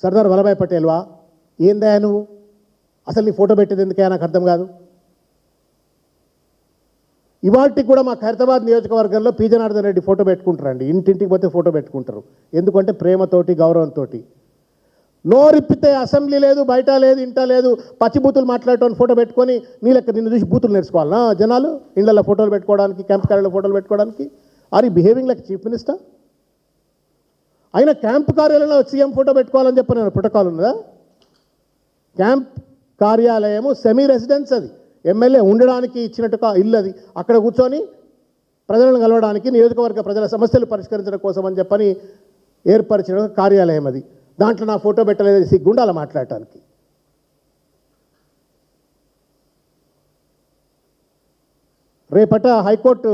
సర్దార్ వల్లభాయ్ పటేల్వా? ఏందా నువ్వు? అసలు నీ ఫోటో పెట్టేది ఎందుకే నాకు అర్థం కాదు. ఇవాళకి కూడా మా ఖైరతాబాద్ నియోజకవర్గంలో పి జనార్దన్ రెడ్డి ఫోటో పెట్టుకుంటారండి. ఇంటింటికి పోతే ఫోటో పెట్టుకుంటారు. ఎందుకంటే ప్రేమతోటి గౌరవంతో. నోరిప్పితే అసెంబ్లీ లేదు, బయట లేదు, ఇంట లేదు, పచ్చిబూతులు మాట్లాడటం ఫోటో పెట్టుకొని నిన్ను చూసి బూతులు నేర్చుకోవాలనా జనాలు? ఇళ్లలో ఫోటోలు పెట్టుకోవడానికి, క్యాంప్ కార్యాలయంలో ఫోటోలు పెట్టుకోవడానికి? ఆర్ ఈ బిహేవింగ్ లైక్ చీఫ్ మినిస్టర్? అయినా క్యాంప్ కార్యాలయంలో సీఎం ఫోటో పెట్టుకోవాలని చెప్పి నేను ప్రోటోకాల్ ఉన్నదా? క్యాంప్ కార్యాలయము సెమీ రెసిడెన్స్, అది ఎమ్మెల్యే ఉండడానికి ఇచ్చినట్టుగా ఇల్లు, అది అక్కడ కూర్చొని ప్రజలను కలవడానికి, నియోజకవర్గ ప్రజల సమస్యలు పరిష్కరించడం కోసం అని చెప్పని ఏర్పరిచిన కార్యాలయం అది. దాంట్లో నా ఫోటో పెట్టలేదు, సిగ్గుండాల మాట్లాడటానికి. రేపట హైకోర్టు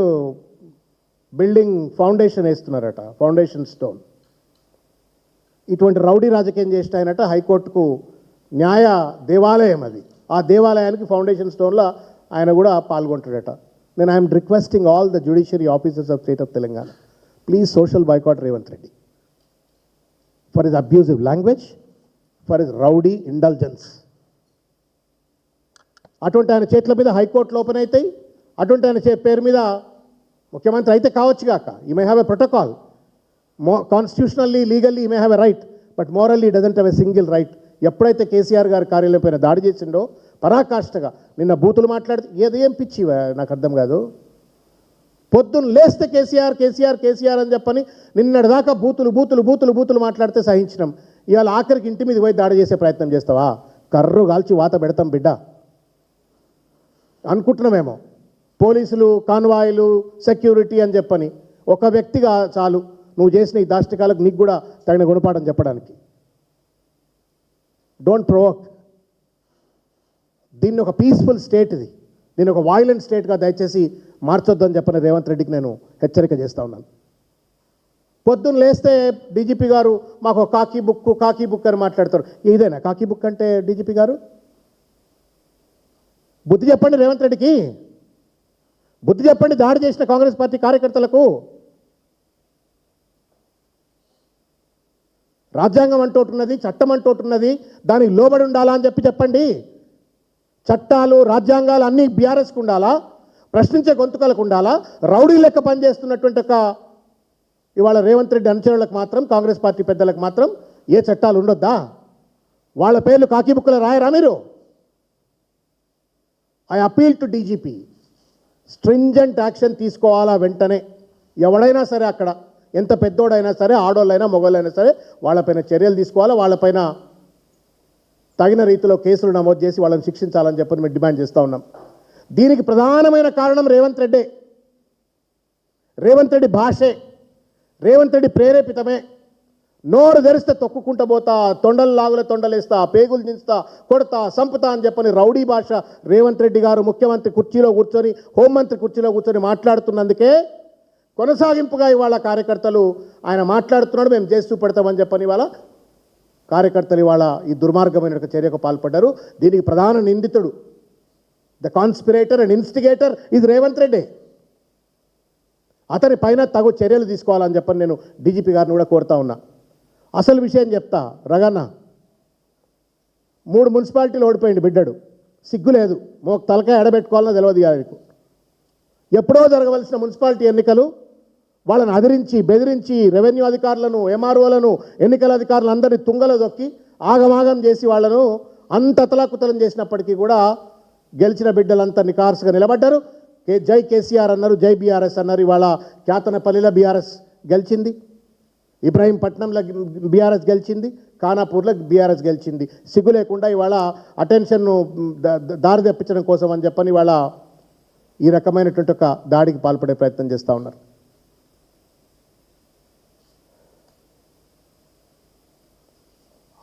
బిల్డింగ్ ఫౌండేషన్ వేస్తున్నారట, ఫౌండేషన్ స్టోన్. ఇటువంటి రౌడీ రాజకీయం చేసిన ఆయనట హైకోర్టుకు న్యాయ దేవాలయం అది. ఆ దేవాలయానికి ఫౌండేషన్ స్టోన్లో ఆయన కూడా పాల్గొంటాడట. నేను I'm requesting all the judiciary officers of state of Telangana, please social boycott Revanth Reddy for his abusive language, for his rowdy indulgence. అటువంటి ఆయన చేతుల మీద హైకోర్టులో ఓపెన్ అవుతాయి. అటువంటి ఆయన పేరు మీద ముఖ్యమంత్రి అయితే కావచ్చు కాక, he may have a protocol. Constitutionally, legally he may have a right, but morally doesn't have a single right. ఎప్పుడైతే కేసీఆర్ గారి కార్యాలయం పైన దాడి చేసిండో పరాకాష్ఠగా నిన్న బూతులు మాట్లాడితే ఏదేం పిచ్చి నాకు అర్థం కాదు. పొద్దున్న లేస్తే కేసీఆర్ కేసీఆర్ కేసీఆర్ అని చెప్పని నిన్నటిదాకా బూతులు బూతులు బూతులు బూతులు మాట్లాడితే సహించినాం. ఇవాళ ఆఖరికి ఇంటి మీద పోయి దాడి చేసే ప్రయత్నం చేస్తావా? కర్రు కాల్చి వాత పెడతాం బిడ్డ అనుకుంటున్నామేమో. పోలీసులు, కాన్వాయిలు, సెక్యూరిటీ అని చెప్పని ఒక వ్యక్తిగా చాలు నువ్వు చేసిన ఈ దాష్టికాలకు నీకు కూడా తగిన గుణపాఠం చెప్పడానికి. Don't provoke. దీన్ని ఒక పీస్ఫుల్ స్టేట్, ఇది దీన్ని ఒక వాయిలెంట్ స్టేట్గా దయచేసి మార్చొద్దని చెప్పని రేవంత్ రెడ్డికి నేను హెచ్చరిక చేస్తూ ఉన్నాను. పొద్దున్న లేస్తే డీజీపీ గారు మాకు కాకి బుక్ అని మాట్లాడతారు. ఇదేనా కాకి బుక్ అంటే? డీజీపీ గారు బుద్ధి చెప్పండి, రేవంత్ రెడ్డికి బుద్ధి చెప్పండి. దాడి చేసిన కాంగ్రెస్ పార్టీ కార్యకర్తలకు రాజ్యాంగం అంటోటున్నది, చట్టం అంటోటున్నది, దానికి లోబడి ఉండాలా అని చెప్పండి. చట్టాలు, రాజ్యాంగాలు అన్నీ బీఆర్ఎస్కి ఉండాలా? ప్రశ్నించే గొంతుకలకు ఉండాలా? రౌడీ లెక్క పనిచేస్తున్నటువంటి ఒక ఇవాళ రేవంత్ రెడ్డి అనుచరులకు మాత్రం, కాంగ్రెస్ పార్టీ పెద్దలకు మాత్రం ఏ చట్టాలు ఉండొద్దా? వాళ్ళ పేర్లు కాకి బుక్కులో రాయరా మీరు? I appeal to DGP, stringent action తీసుకోవాలా వెంటనే. ఎవడైనా సరే, అక్కడ ఎంత పెద్దోడైనా సరే, ఆడోళ్ళైనా మొగోళ్ళైనా సరే, వాళ్ళపైన చర్యలు తీసుకోవాలా. వాళ్ళపైన తగిన రీతిలో కేసులు నమోదు చేసి వాళ్ళని శిక్షించాలని చెప్పని మేము డిమాండ్ చేస్తూ ఉన్నాం. దీనికి ప్రధానమైన కారణం రేవంత్ రెడ్డి. రేవంత్ రెడ్డి భాషే, రేవంత్ రెడ్డి ప్రేరేపితమే. నోరు తెరిస్తే తొక్కుకుంటా పోతా, తొండలు లాగుల తొండలేస్తా, పేగులు దించుతా, కొడతా, సంపుతా అని చెప్పని రౌడీ భాష రేవంత్ రెడ్డి గారు ముఖ్యమంత్రి కుర్చీలో కూర్చొని, హోంమంత్రి కుర్చీలో కూర్చొని మాట్లాడుతున్నందుకే కొనసాగింపుగా ఇవాళ కార్యకర్తలు ఆయన మాట్లాడుతున్నాడు, మేము చేసి చూపెడతామని చెప్పని ఇవాళ కార్యకర్తలు ఇవాళ ఈ దుర్మార్గమైన చర్యకు పాల్పడ్డారు. దీనికి ప్రధాన నిందితుడు, ద కాన్స్పిరేటర్ అండ్ ఇన్స్టిగేటర్ ఇది రేవంత్ రెడ్డి. అతని పైన తగు చర్యలు తీసుకోవాలని చెప్పని నేను డీజీపీ గారిని కూడా కోరుతా ఉన్నా. అసలు విషయం చెప్తా రగన్న, 3 మున్సిపాలిటీలు ఓడిపోయింది బిడ్డడు. సిగ్గు లేదు, తలకాయ ఎడబెట్టుకోవాలన్నా తెలియదు ఆయనకు. ఎప్పుడో జరగవలసిన మున్సిపాలిటీ ఎన్నికలు వాళ్ళని అదిరించి బెదిరించి రెవెన్యూ అధికారులను, ఎంఆర్ఓలను, ఎన్నికల అధికారులు అందరినీ తుంగలో దొక్కి ఆగమాగం చేసి వాళ్ళను అంత అతలాకుతలం చేసినప్పటికీ కూడా గెలిచిన బిడ్డలంతా నికార్సుగా నిలబడ్డారు. జై కేసీఆర్ అన్నారు, జై బీఆర్ఎస్ అన్నారు. ఇవాళ క్యాతనపల్లిలో బీఆర్ఎస్ గెలిచింది, ఇబ్రాహీంపట్నంలో బీఆర్ఎస్ గెలిచింది, ఖానాపూర్లో బీఆర్ఎస్ గెలిచింది. సిగ్గు లేకుండా ఇవాళ అటెన్షన్ను దారి తెప్పించడం కోసం అని చెప్పని ఇవాళ ఈ రకమైనటువంటి ఒక దాడికి పాల్పడే ప్రయత్నం చేస్తూ ఉన్నారు.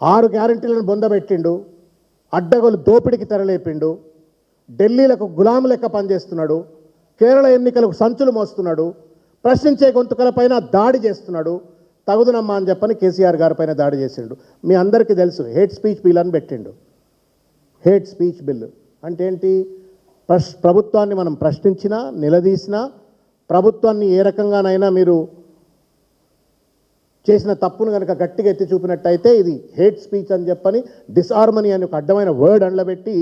ఆరు గ్యారంటీలను బొందబెట్టిండు, అడ్డగోలు దోపిడికి తెరలేపిండు, ఢిల్లీలకు గులాం లెక్క పనిచేస్తున్నాడు, కేరళ ఎన్నికలకు సంచులు మోస్తున్నాడు, ప్రశ్నించే గొంతుకలపైన దాడి చేస్తున్నాడు. తగుదునమ్మా అని చెప్పని కేసీఆర్ గారి పైన దాడి చేసిండు. మీ అందరికీ తెలుసు, హేట్ స్పీచ్ బిల్ అని పెట్టిండు. హేట్ స్పీచ్ బిల్ అంటే ఏంటి? ప్రభుత్వాన్ని మనం ప్రశ్నించినా, నిలదీసినా, ప్రభుత్వాన్ని ఏ రకంగానైనా మీరు చేసిన తప్పును కనుక గట్టిగా ఎత్తి చూపినట్టయితే ఇది హేట్ స్పీచ్ అని చెప్పని డిస్హార్మనీ అని ఒక అడ్డమైన వర్డ్ అండ్లబెట్టి